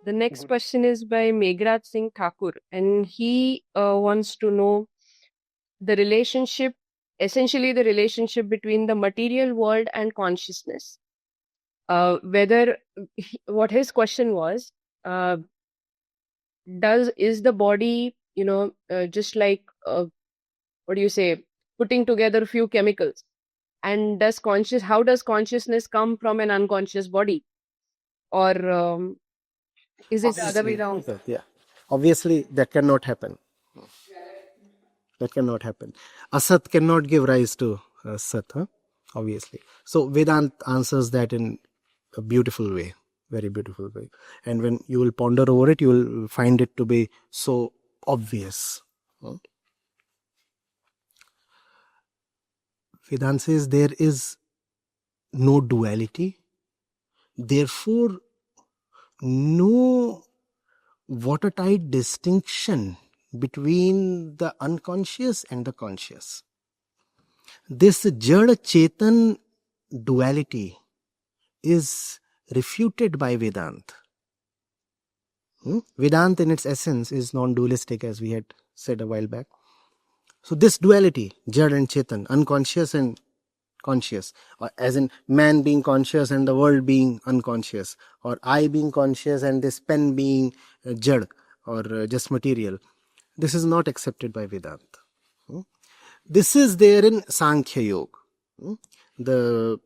The next question is by Meghraj Singh Thakur, and he wants to know the relationship, essentially the relationship between the material world and consciousness. Whether what his question was, uh, is the body, just like what do you say, putting together a few chemicals, and how does consciousness come from an unconscious body, or is it the other way around? Yeah. Obviously, that cannot happen. That cannot happen. Asat cannot give rise to Sat, huh? Obviously. So Vedant answers that in a beautiful way, very beautiful way. And when you will ponder over it, you will find it to be so obvious. Vedant says there is no duality, therefore no watertight distinction between the unconscious and the conscious. This Jada Chetan duality is refuted by Vedanta. Vedanta in its essence is non-dualistic, as we had said a while back. So this duality, Jada and Chetan, unconscious and conscious, or as in man being conscious and the world being unconscious, or I being conscious and this pen being Jad or just material, this is not accepted by Vedanta. This is there in Sankhya Yoga. The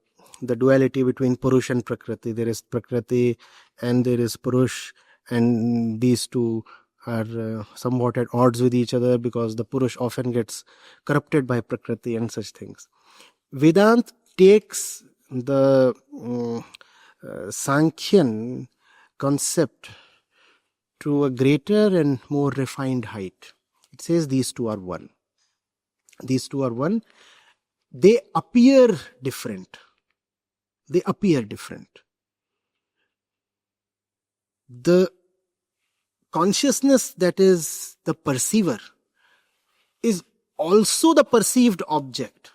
duality between Purush and Prakriti. There is Prakriti and there is Purush, and these two are somewhat at odds with each other because the Purush often gets corrupted by Prakriti and such things. Vedanta takes the Sankhyan concept to a greater and more refined height. It says these two are one. These two are one. They appear different. They appear different. The consciousness that is the perceiver is also the perceived object.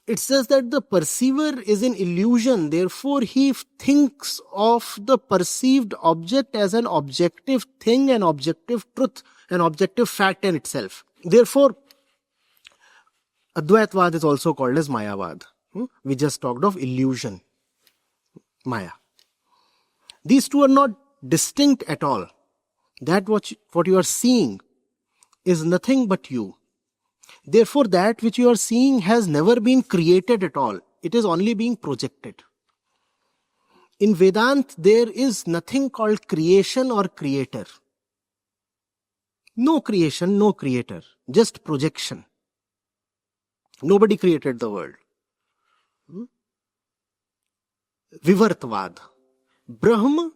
It says that the perceiver is an illusion, therefore he thinks of the perceived object as an objective thing, an objective truth, an objective fact in itself. Therefore, Advaitvad is also called as Mayavad. We just talked of illusion, Maya. These two are not distinct at all. That what you are seeing is nothing but you. Therefore, that which you are seeing has never been created at all. It is only being projected. In Vedanta, there is nothing called creation or creator. No creation, no creator. Just projection. Nobody created the world. Vivartvad. Brahma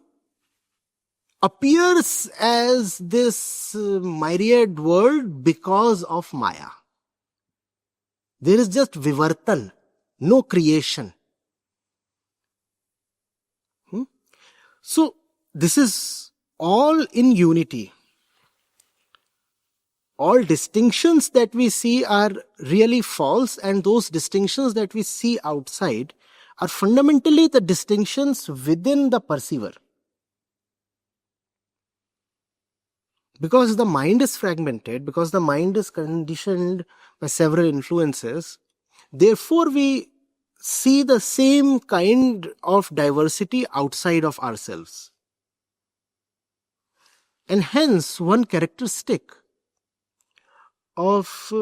appears as this myriad world because of Maya. There is just Vivartan, no creation. So, this is all in unity. All distinctions that we see are really false, and those distinctions that we see outside are fundamentally the distinctions within the perceiver. Because the mind is fragmented, because the mind is conditioned by several influences, therefore we see the same kind of diversity outside of ourselves. And hence, one characteristic of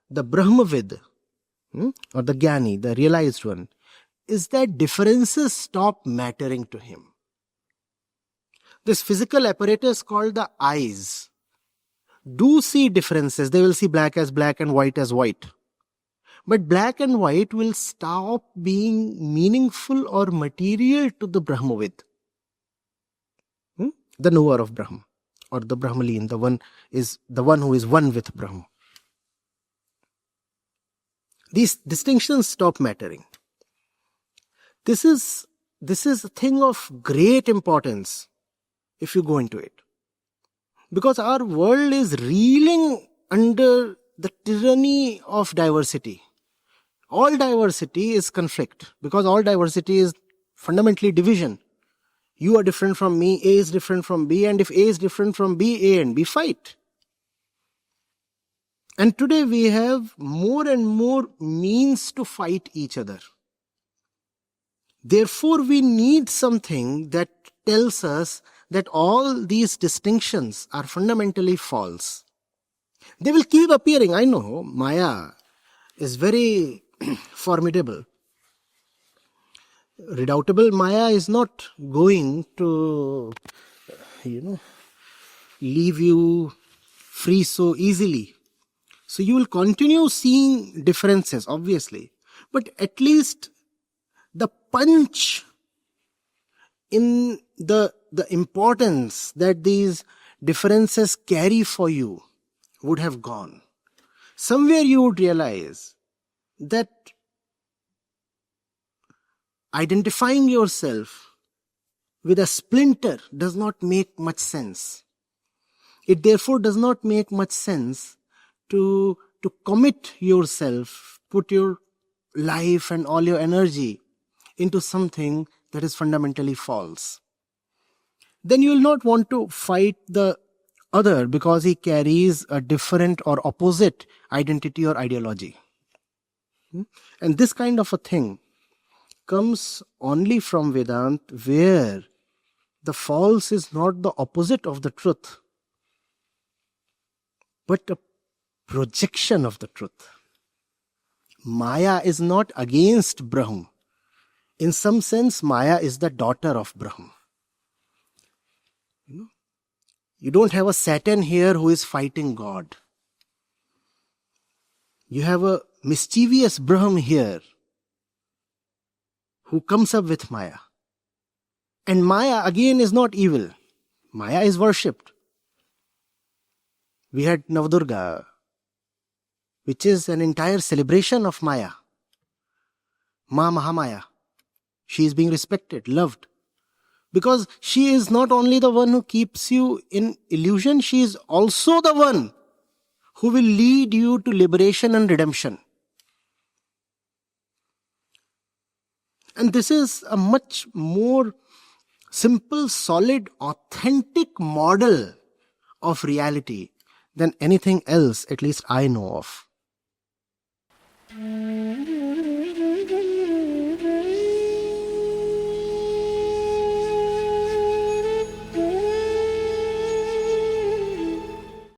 the Brahmavid, or the Jnani, the realized one, is that differences stop mattering to him. This physical apparatus called the eyes do see differences. They will see black as black and white as white. But black and white will stop being meaningful or material to the Brahmavid, the knower of Brahma, or the Brahmaleen, the one who is one with Brahma. These distinctions stop mattering. This is a thing of great importance if you go into it. Because our world is reeling under the tyranny of diversity. All diversity is conflict, because all diversity is fundamentally division. You are different from me, A is different from B, and if A is different from B, A and B fight. And today we have more and more means to fight each other. Therefore, we need something that tells us that all these distinctions are fundamentally false. They will keep appearing. I know Maya is very formidable. Redoubtable Maya is not going to, leave you free so easily. So you will continue seeing differences, obviously. But at least the punch in the importance that these differences carry for you would have gone. Somewhere you would realize that identifying yourself with a splinter does not make much sense. It therefore does not make much sense to commit yourself, put your life and all your energy into something that is fundamentally false. Then you will not want to fight the other because he carries a different or opposite identity or ideology. And this kind of a thing comes only from Vedanta, where the false is not the opposite of the truth, but a projection of the truth. Maya is not against Brahm. In some sense, Maya is the daughter of Brahm. You don't have a Satan here who is fighting God. You have a mischievous Brahm here who comes up with Maya. And Maya again is not evil. Maya is worshipped. We had Navdurga, which is an entire celebration of Maya. Ma Mahamaya. She is being respected, loved. Because she is not only the one who keeps you in illusion, she is also the one who will lead you to liberation and redemption. And this is a much more simple, solid, authentic model of reality than anything else, at least I know of.